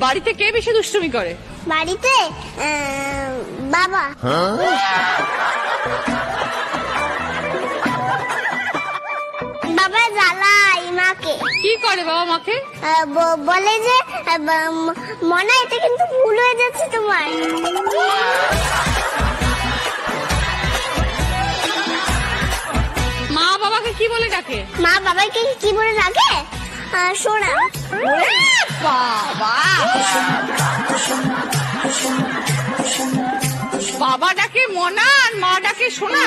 বাড়িতে কে বেশি দুষ্টুমি করে? বাড়িতে বাবা। বাবা জ্বালায় মাকে। কি করে বাবা মাকে? বলে যে মনে এটা কিন্তু ভুল হয়ে যাচ্ছে তোমার। মা বাবাকে কি বলে ডাকে? মা বাবাকে কি বলে ডাকে? সোনা। বাবা বাবা ডাকে মনা আর মা ডাকে সোনা।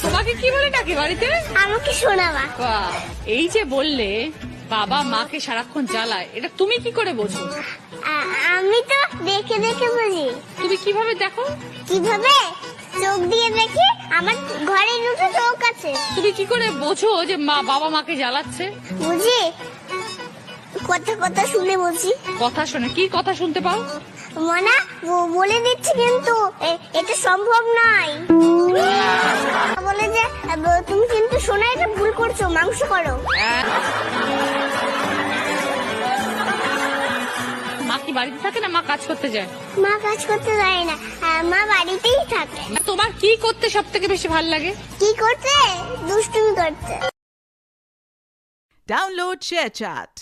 তোমাকে কি বলে ডাকে বাড়িতে? আমাকে সোনা মা। বাহ, এই যে বললে বাবা মাকে সারাক্ষণ জ্বালায়, এটা তুমি কি করে বোঝো? আমি তো দেখে দেখে বুঝি। তুমি কিভাবে দেখো? কিভাবে? চোখ দিয়ে দেখি, আমার ঘরে দুটো চোখ আছে। তুমি কি করে বোঝো যে মা বাবা মাকে জ্বালাচ্ছে? বুঝি, কথা কথা শুনে বুঝি। কথা শোনে? কি কথা শুনতে পাও? মনা বলে দিচ্ছি কিন্তু এটা সম্ভব নয়। বলে যে তুমি কিন্তু সোনা এটা ভুল করছো, মাংস করো। মা কি বাড়িতে থাকে না মা কাজ করতে যায়? মা কাজ করতে যায় না, মা বাড়িতেই থাকে। তোমার কি করতে সব থেকে বেশি ভালো লাগে? কি করতে? দুষ্টুমি করতে। Download ShareChat.